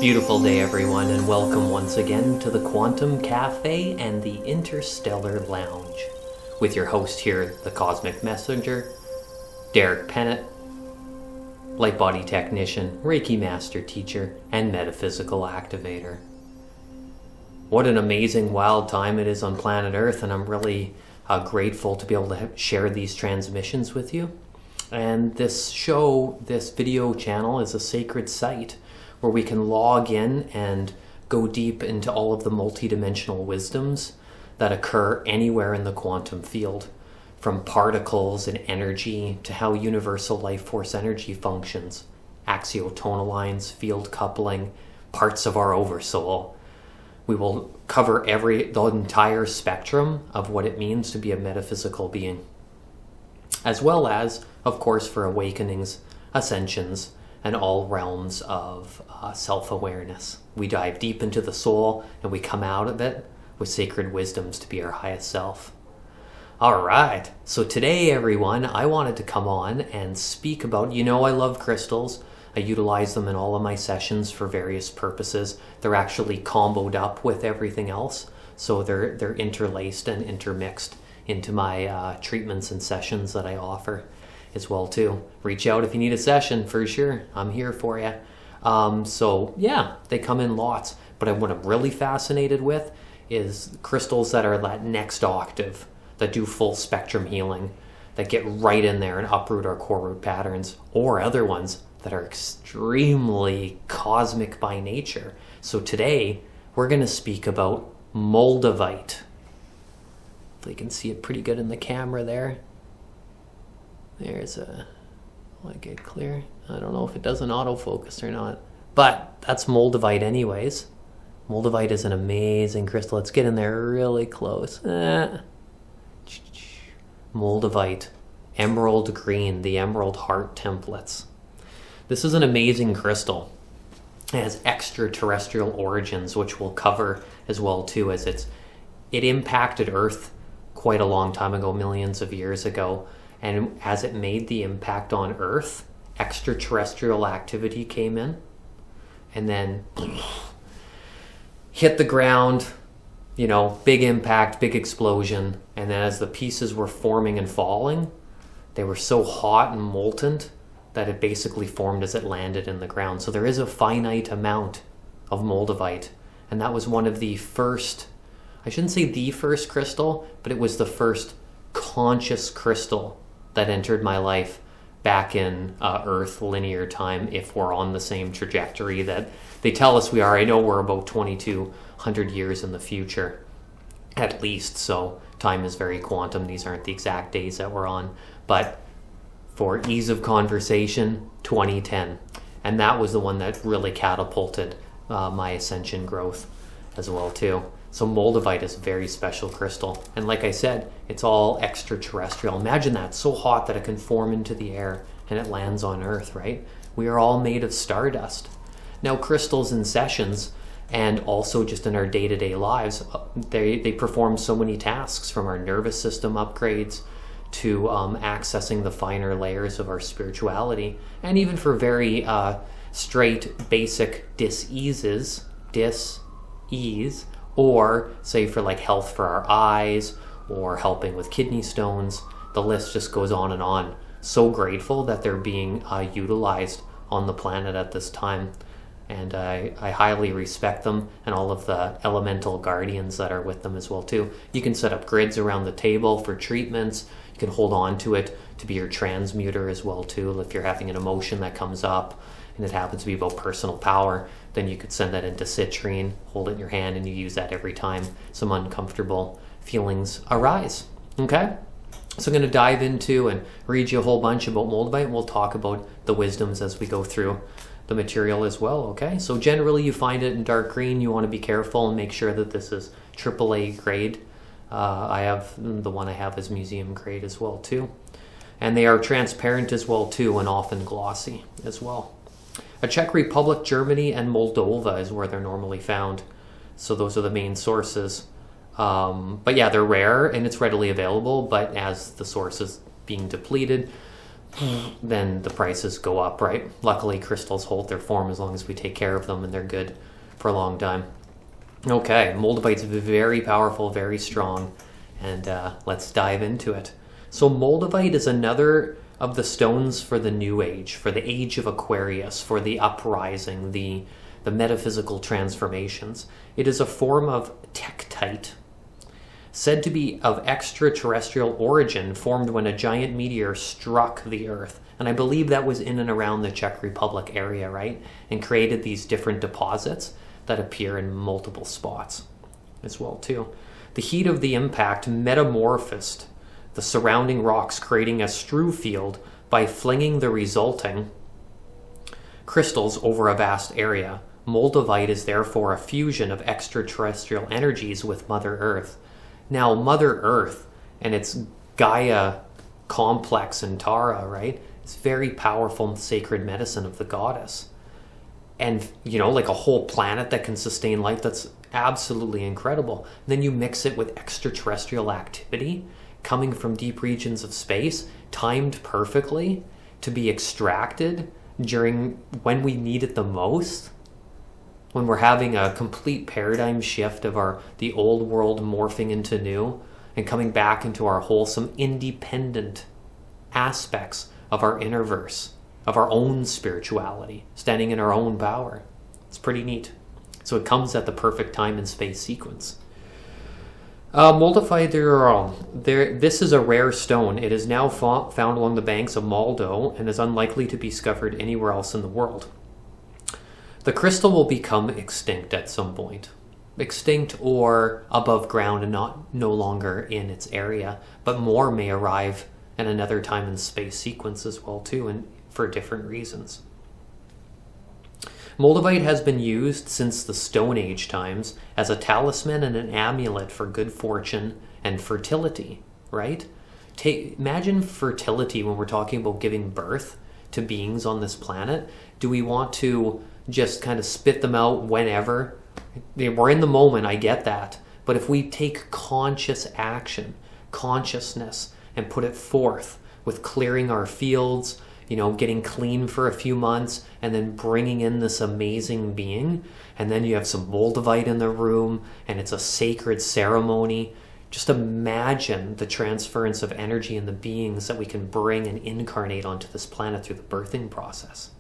Beautiful day, everyone, and welcome once again to the Quantum Cafe and the Interstellar Lounge with your host here, the Cosmic Messenger, Derek Pennett, Lightbody Technician, Reiki Master Teacher, and Metaphysical Activator. What an amazing, wild time it is on planet Earth, and I'm really grateful to be able to share these transmissions with you. And this show, this video channel, is a sacred site where we can log in and go deep into all of the multidimensional wisdoms that occur anywhere in the quantum field, from particles and energy to how universal life force energy functions, axiotonal lines, field coupling, parts of our oversoul. We will cover the entire spectrum of what it means to be a metaphysical being, as well as, of course, for awakenings, ascensions, and all realms of self-awareness. We dive deep into the soul and we come out of it with sacred wisdoms to be our highest self. All right, so today, everyone, I wanted to come on and speak about, I love crystals. I utilize them in all of my sessions for various purposes. They're actually comboed up with everything else, so they're interlaced and intermixed into my treatments and sessions that I offer as well too. Reach out if you need a session, for sure. I'm here for you. So yeah, they come in lots. But what I'm really fascinated with is crystals that are that next octave, that do full spectrum healing, that get right in there and uproot our core root patterns, or other ones that are extremely cosmic by nature. So today, we're going to speak about Moldavite. If you can see it pretty good in the camera there. Will I get clear? I don't know if it does an autofocus or not. But that's Moldavite anyways. Moldavite is an amazing crystal. Let's get in there really close. Moldavite. Emerald green, the emerald heart templates. This is an amazing crystal. It has extraterrestrial origins, which we'll cover as well too, as it impacted Earth quite a long time ago, millions of years ago. And as it made the impact on Earth, extraterrestrial activity came in and then hit the ground, big impact, big explosion. And then as the pieces were forming and falling, they were so hot and molten that it basically formed as it landed in the ground. So there is a finite amount of Moldavite. And that was one of the first, I shouldn't say the first crystal, but it was the first conscious crystal that entered my life back in Earth linear time, if we're on the same trajectory that they tell us we are. I know we're about 2,200 years in the future, at least, so time is very quantum. These aren't the exact days that we're on, but for ease of conversation, 2010. And that was the one that really catapulted my ascension growth as well, too. So Moldavite is a very special crystal. And like I said, it's all extraterrestrial. Imagine that, so hot that it can form into the air and it lands on Earth, right? We are all made of stardust. Now, crystals in sessions and also just in our day-to-day lives, they perform so many tasks, from our nervous system upgrades to accessing the finer layers of our spirituality, and even for very straight, basic dis-ease, or say for like health for our eyes or helping with kidney stones. The list just goes on and on. So grateful that they're being utilized on the planet at this time. And I highly respect them and all of the elemental guardians that are with them as well too. You can set up grids around the table for treatments. You can hold on to it to be your transmuter as well too. If you're having an emotion that comes up and it happens to be about personal power, then you could send that into citrine, hold it in your hand, and you use that every time some uncomfortable feelings arise. Okay? So I'm going to dive into and read you a whole bunch about Moldavite, and we'll talk about the wisdoms as we go through the material as well, okay? So generally you find it in dark green. You want to be careful and make sure that this is AAA grade. The one I have is museum grade as well too. And they are transparent as well too, and often glossy as well. Czech Republic, Germany, and Moldova is where they're normally found. So those are the main sources. But yeah, they're rare and it's readily available, but as the source is being depleted, then the prices go up, right? Luckily, crystals hold their form as long as we take care of them, and they're good for a long time. Okay, Moldavite's very powerful, very strong, and let's dive into it. So Moldavite is another of the stones for the New Age, for the Age of Aquarius, for the uprising, the metaphysical transformations. It is a form of tektite, said to be of extraterrestrial origin, formed when a giant meteor struck the Earth. And I believe that was in and around the Czech Republic area, right? And created these different deposits that appear in multiple spots as well, too. The heat of the impact metamorphosed the surrounding rocks, creating a strew field by flinging the resulting crystals over a vast area. Moldavite is therefore a fusion of extraterrestrial energies with Mother Earth. Now, Mother Earth and its Gaia complex in Tara, right? It's very powerful sacred medicine of the goddess. And, like a whole planet that can sustain life, that's absolutely incredible. Then you mix it with extraterrestrial activity coming from deep regions of space, timed perfectly to be extracted during when we need it the most. When we're having a complete paradigm shift of the old world morphing into new and coming back into our wholesome, independent aspects of our inner verse, of our own spirituality, standing in our own power. It's pretty neat. So it comes at the perfect time and space sequence. Moldavite, this is a rare stone. It is now found along the banks of Moldo and is unlikely to be discovered anywhere else in the world. The crystal will become extinct at some point. Extinct or above ground and no longer in its area, but more may arrive in another time and space sequence as well too, and for different reasons. Moldavite has been used since the Stone Age times as a talisman and an amulet for good fortune and fertility, right? Imagine fertility when we're talking about giving birth to beings on this planet. Do we want to just kind of spit them out whenever? We're in the moment, I get that. But if we take conscious action, consciousness, and put it forth with clearing our fields, getting clean for a few months, and then bringing in this amazing being, and then you have some Moldavite in the room, and it's a sacred ceremony. Just imagine the transference of energy and the beings that we can bring and incarnate onto this planet through the birthing process.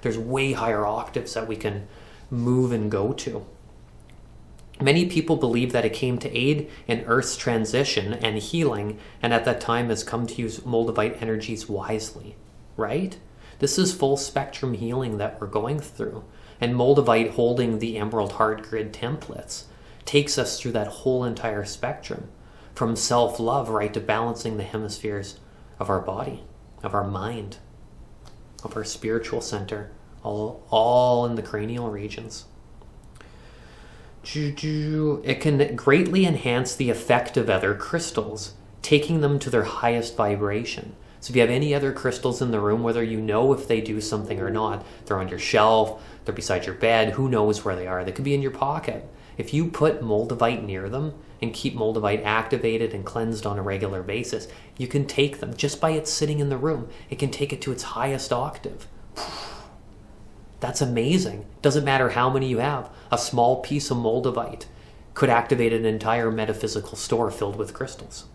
There's way higher octaves that we can move and go to. Many people believe that it came to aid in Earth's transition and healing, and at that time has come to use Moldavite energies wisely, right? This is full spectrum healing that we're going through. And Moldavite, holding the Emerald Heart Grid templates, takes us through that whole entire spectrum, from self-love right to balancing the hemispheres of our body, of our mind, of our spiritual center, all in the cranial regions. It can greatly enhance the effect of other crystals, taking them to their highest vibration. So if you have any other crystals in the room, whether you know if they do something or not, they're on your shelf, they're beside your bed, who knows where they are, they could be in your pocket. If you put Moldavite near them and keep Moldavite activated and cleansed on a regular basis, you can take them, just by it sitting in the room, it can take it to its highest octave. That's amazing. Doesn't matter how many you have. A small piece of Moldavite could activate an entire metaphysical store filled with crystals,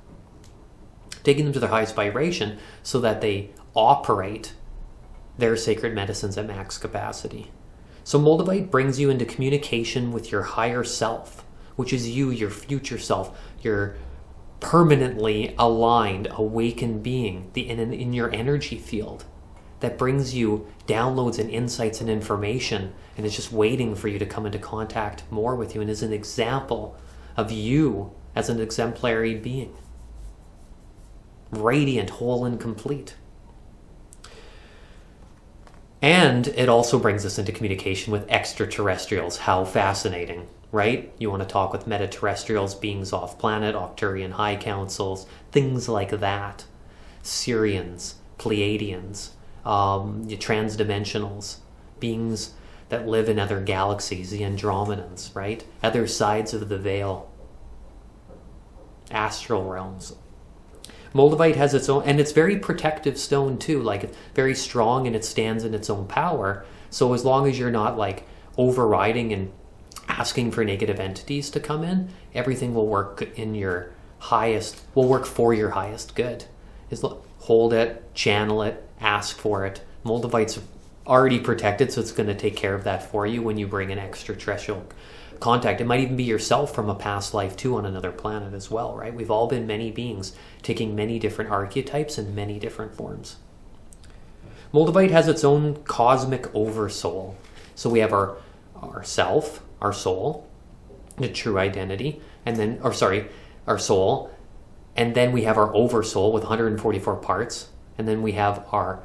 taking them to their highest vibration so that they operate their sacred medicines at max capacity. So Moldavite brings you into communication with your higher self, which is you, your future self, your permanently aligned, awakened being in your energy field that brings you downloads and insights and information, and is just waiting for you to come into contact more with you, and is an example of you as an exemplary being. Radiant, whole, and complete. And it also brings us into communication with extraterrestrials. How fascinating, right? You want to talk with Meta-Terrestrials, beings off planet, Octurian high councils, things like that. Syrians, Pleiadians, transdimensionals, beings that live in other galaxies, the Andromedans, right? Other sides of the veil, astral realms. Moldavite has its own, and it's very protective stone too. Like, it's very strong and it stands in its own power. So as long as you're not like overriding and asking for negative entities to come in, everything will work will work for your highest good. Hold it, channel it, ask for it. Moldavite's already protected, so it's going to take care of that for you when you bring an extraterrestrial contact. It might even be yourself from a past life too, on another planet as well, right? We've all been many beings taking many different archetypes and many different forms. Moldavite has its own cosmic oversoul. So we have our self, our soul, the true identity, and then, our soul, and then we have our oversoul with 144 parts, and then we have our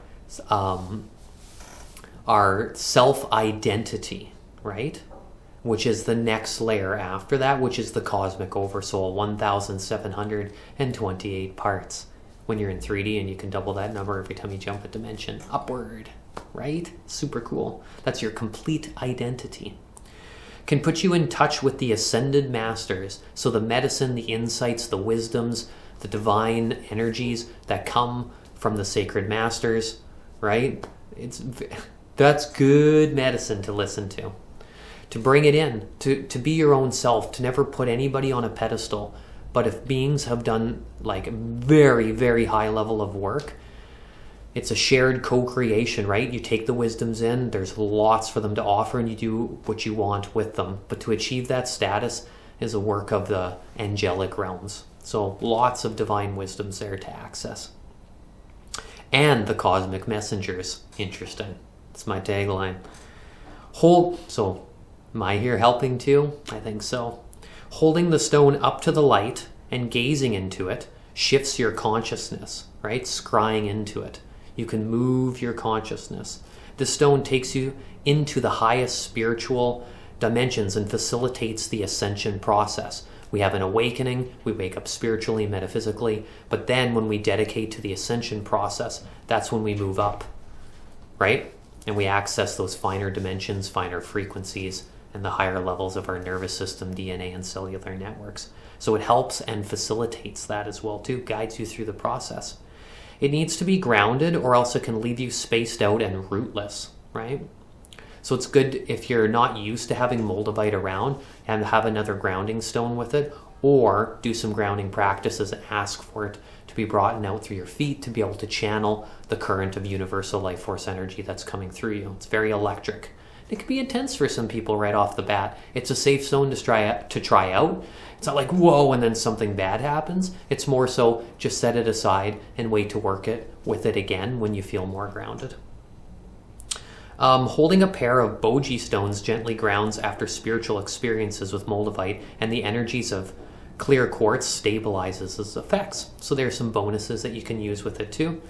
self-identity, right? Which is the next layer after that, which is the cosmic oversoul, 1,728 parts. When you're in 3D, and you can double that number every time you jump a dimension upward, right? Super cool. That's your complete identity. Can put you in touch with the ascended masters. So the medicine, the insights, the wisdoms, the divine energies that come from the sacred masters, right? That's good medicine to listen to bring it in, to be your own self, to never put anybody on a pedestal. But if beings have done like very, very high level of work, it's a shared co-creation, right? You take the wisdoms in, there's lots for them to offer, and you do what you want with them. But to achieve that status is a work of the angelic realms. So lots of divine wisdoms there to access. And the cosmic messengers. Interesting. That's my tagline. So, am I here helping too? I think so. Holding the stone up to the light and gazing into it shifts your consciousness, right? Scrying into it. You can move your consciousness. This stone takes you into the highest spiritual dimensions and facilitates the ascension process. We have an awakening, we wake up spiritually, metaphysically, but then when we dedicate to the ascension process, that's when we move up, right? And we access those finer dimensions, finer frequencies, and the higher levels of our nervous system, DNA, and cellular networks. So it helps and facilitates that as well too, guides you through the process. It needs to be grounded, or else it can leave you spaced out and rootless, right? So it's good if you're not used to having Moldavite around, and have another grounding stone with it, or do some grounding practices and ask for it to be brought out through your feet to be able to channel the current of universal life force energy that's coming through you. It's very electric. It can be intense for some people right off the bat. It's a safe zone to try out. It's not like, whoa, and then something bad happens. It's more so just set it aside and wait to work with it again when you feel more grounded. Holding a pair of boji stones gently grounds after spiritual experiences with Moldavite, and the energies of clear quartz stabilizes its effects. So there's some bonuses that you can use with it too.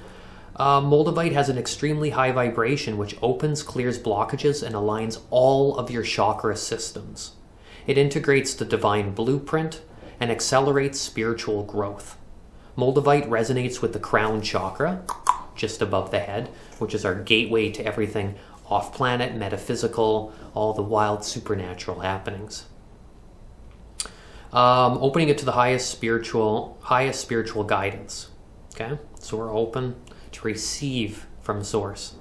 Moldavite has an extremely high vibration which opens, clears blockages, and aligns all of your chakra systems. It integrates the divine blueprint and accelerates spiritual growth. Moldavite resonates with the crown chakra, just above the head, which is our gateway to everything off-planet, metaphysical, all the wild supernatural happenings. Opening it to the highest spiritual guidance. Okay, so we're open to receive from source.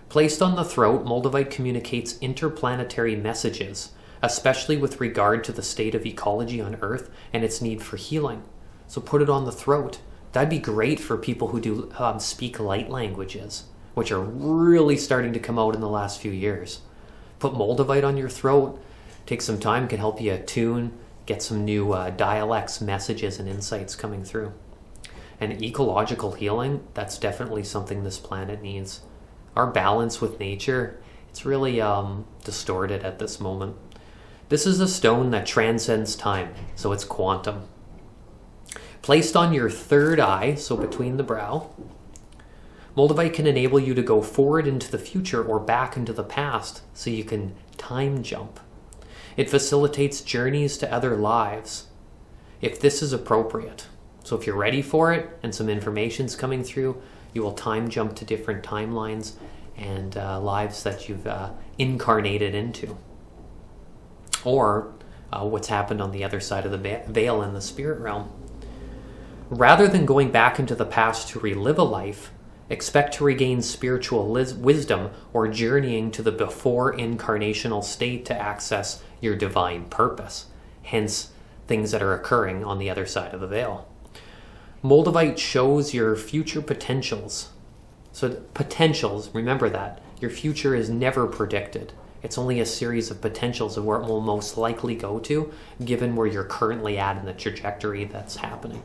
Placed on the throat, Moldavite communicates interplanetary messages, especially with regard to the state of ecology on Earth and its need for healing. So put it on the throat. That'd be great for people who do speak light languages, which are really starting to come out in the last few years. Put Moldavite on your throat. Take some time, can help you attune, get some new dialects, messages, and insights coming through. And ecological healing, that's definitely something this planet needs. Our balance with nature, it's really distorted at this moment. This is a stone that transcends time, so it's quantum. Placed on your third eye, so between the brow, Moldavite can enable you to go forward into the future or back into the past, so you can time jump. It facilitates journeys to other lives, if this is appropriate. So if you're ready for it and some information's coming through, you will time jump to different timelines and lives that you've incarnated into. Or what's happened on the other side of the veil in the spirit realm. Rather than going back into the past to relive a life, expect to regain spiritual wisdom or journeying to the before incarnational state to access your divine purpose, hence things that are occurring on the other side of the veil. Moldavite shows your future potentials. So potentials, remember that. Your future is never predicted. It's only a series of potentials of where it will most likely go to, given where you're currently at in the trajectory that's happening.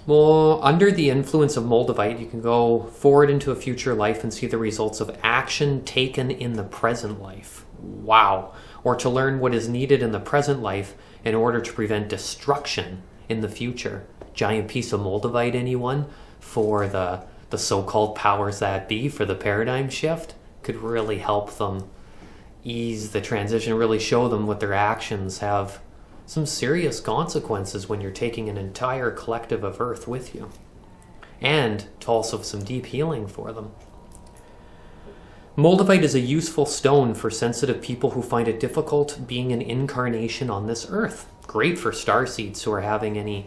Well, under the influence of Moldavite, you can go forward into a future life and see the results of action taken in the present life. Wow. Or to learn what is needed in the present life in order to prevent destruction in the future. Giant piece of Moldavite, anyone? For the so-called powers that be, for the paradigm shift, could really help them ease the transition, really show them what their actions have some serious consequences when you're taking an entire collective of Earth with you. And to also some deep healing for them. Moldavite is a useful stone for sensitive people who find it difficult being an incarnation on this Earth. Great for starseeds who are having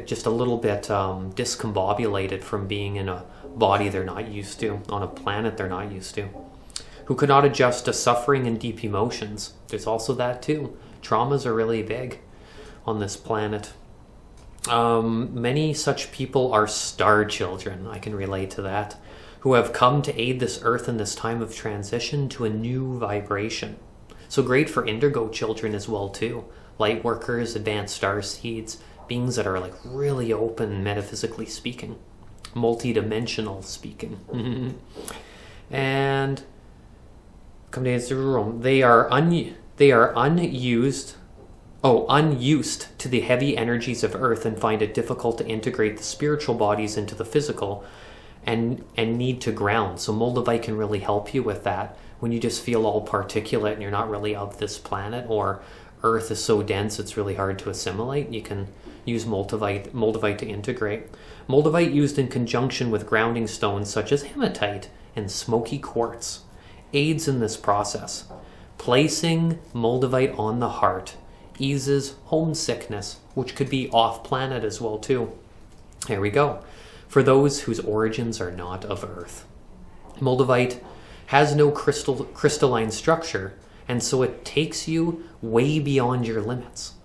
just a little bit discombobulated from being in a body they're not used to, on a planet they're not used to, who cannot adjust to suffering and deep emotions. There's also that too. Traumas are really big on this planet. Many such people are star children, I can relate to that, who have come to aid this Earth in this time of transition to a new vibration. So great for indigo children as well too. Light workers, advanced starseeds, beings that are like really open metaphysically speaking, multidimensional speaking. And come to answer the room. They are unused to the heavy energies of Earth and find it difficult to integrate the spiritual bodies into the physical and need to ground. So Moldavite can really help you with that when you just feel all particulate and you're not really of this planet, or Earth is so dense it's really hard to assimilate. You can use Moldavite to integrate. Moldavite used in conjunction with grounding stones such as hematite and smoky quartz aids in this process. Placing Moldavite on the heart eases homesickness, which could be off-planet as well too. There we go. For those whose origins are not of Earth. Moldavite has no crystalline structure, and so it takes you way beyond your limits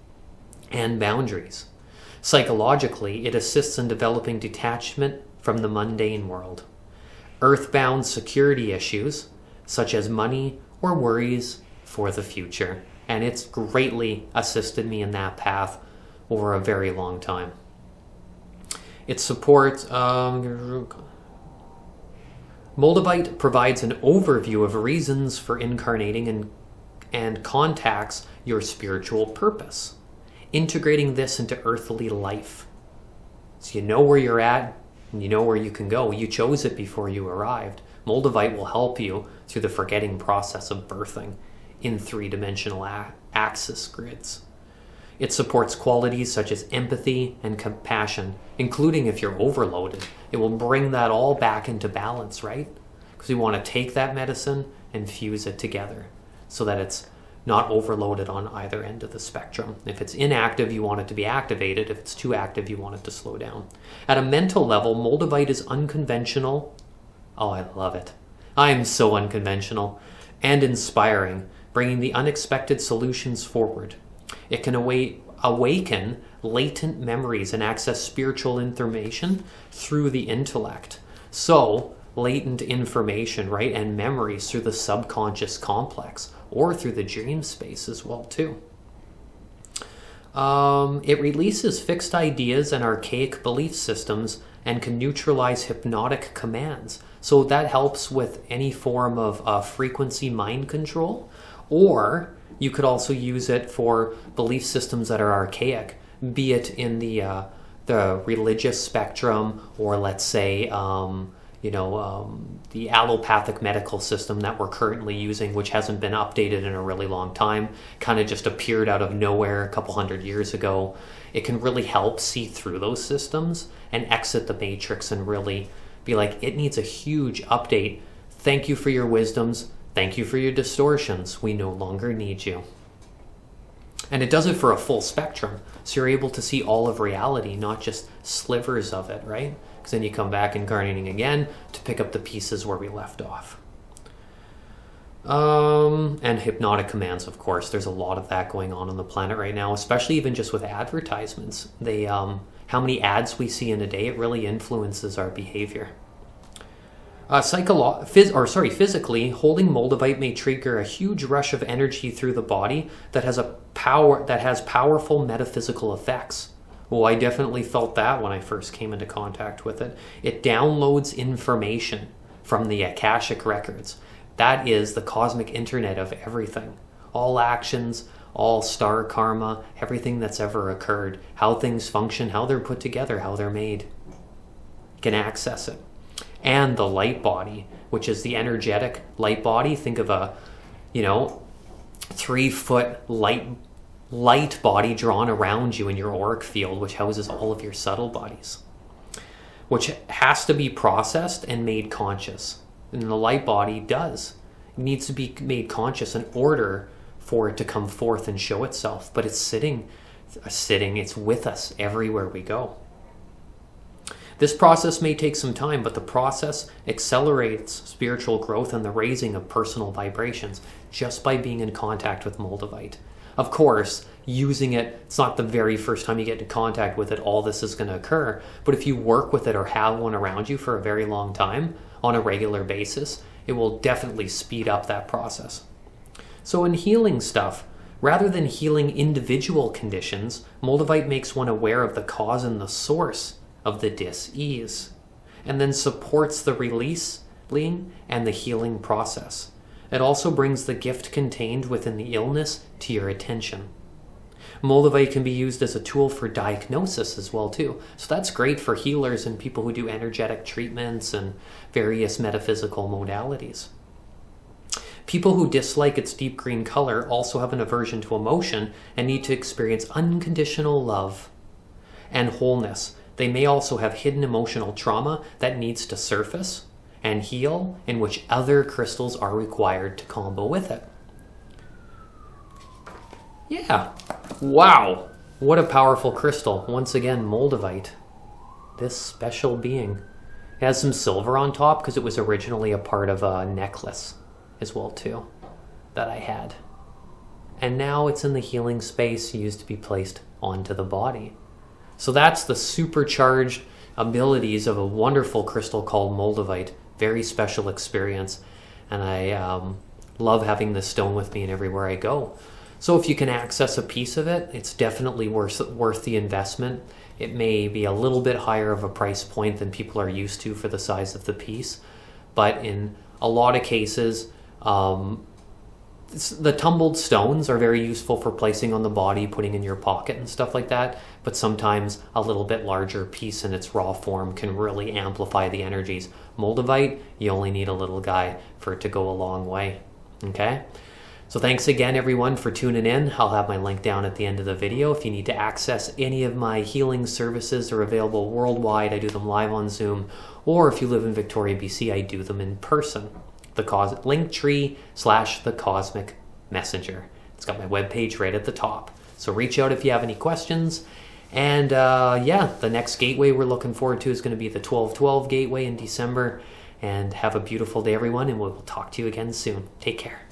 and boundaries. Psychologically, it assists in developing detachment from the mundane world. Earthbound security issues, such as money or worries for the future. And it's greatly assisted me in that path over a very long time. It supports... Moldavite provides an overview of reasons for incarnating and contacts your spiritual purpose, integrating this into earthly life. So you know where you're at, and you know where you can go. You chose it before you arrived. Moldavite will help you through the forgetting process of birthing in three-dimensional axis grids. It supports qualities such as empathy and compassion, including if you're overloaded. It will bring that all back into balance, right? Because we want to take that medicine and fuse it together so that it's not overloaded on either end of the spectrum. If it's inactive, you want it to be activated. If it's too active, you want it to slow down. At a mental level, Moldavite is unconventional. Oh, I love it. I am so unconventional and inspiring, bringing the unexpected solutions forward. It can awaken latent memories and access spiritual information through the intellect. So, latent information, right, and memories through the subconscious complex or through the dream space as well, too. It releases fixed ideas and archaic belief systems and can neutralize hypnotic commands. So that helps with any form of frequency mind control, or you could also use it for belief systems that are archaic, be it in the religious spectrum, or let's say, the allopathic medical system that we're currently using, which hasn't been updated in a really long time, kind of just appeared out of nowhere a couple hundred years ago. It can really help see through those systems and exit the matrix and really be like, it needs a huge update. Thank you for your wisdoms. Thank you for your distortions. We no longer need you. And it does it for a full spectrum. So you're able to see all of reality, not just slivers of it, right? Because then you come back incarnating again to pick up the pieces where we left off. And hypnotic commands, of course. There's a lot of that going on the planet right now, especially even just with advertisements. They, how many ads we see in a day, it really influences our behavior. Physically, holding Moldavite may trigger a huge rush of energy through the body that has powerful metaphysical effects. Well, I definitely felt that when I first came into contact with it. It downloads information from the Akashic records. That is the cosmic internet of everything. All actions, all star karma, everything that's ever occurred, how things function, how they're put together, how they're made. You can access it. And the light body, which is the energetic light body. Think of a, 3-foot light body drawn around you in your auric field, which houses all of your subtle bodies, which has to be processed and made conscious. And the light body does. It needs to be made conscious in order for it to come forth and show itself. But it's it's with us everywhere we go. This process may take some time, but the process accelerates spiritual growth and the raising of personal vibrations just by being in contact with Moldavite. Of course, using it, it's not the very first time you get in contact with it, all this is going to occur. But if you work with it or have one around you for a very long time, on a regular basis, it will definitely speed up that process. So in healing stuff, rather than healing individual conditions, Moldavite makes one aware of the cause and the source of the dis-ease, and then supports the releasing and the healing process. It also brings the gift contained within the illness to your attention. Moldavite can be used as a tool for diagnosis as well too. So that's great for healers and people who do energetic treatments and various metaphysical modalities. People who dislike its deep green color also have an aversion to emotion and need to experience unconditional love and wholeness. They may also have hidden emotional trauma that needs to surface and heal, in which other crystals are required to combo with it. Yeah. Wow. What a powerful crystal. Once again, Moldavite. This special being. It has some silver on top because it was originally a part of a necklace as well too that I had. And now it's in the healing space used to be placed onto the body. So that's the supercharged abilities of a wonderful crystal called Moldavite. Very special experience. And I love having this stone with me and everywhere I go. So if you can access a piece of it, it's definitely worth the investment. It may be a little bit higher of a price point than people are used to for the size of the piece. But in a lot of cases, the tumbled stones are very useful for placing on the body, putting in your pocket and stuff like that. But sometimes a little bit larger piece in its raw form can really amplify the energies. Moldavite, you only need a little guy for it to go a long way. Okay? So thanks again, everyone, for tuning in. I'll have my link down at the end of the video. If you need to access any of my healing services, they're available worldwide. I do them live on Zoom. Or if you live in Victoria, BC, I do them in person. Linktree/The Cosmic Messenger. It's got my webpage right at the top. So reach out if you have any questions. And the next gateway we're looking forward to is going to be the 12/12 gateway in December. And have a beautiful day, everyone, and we'll talk to you again soon. Take care.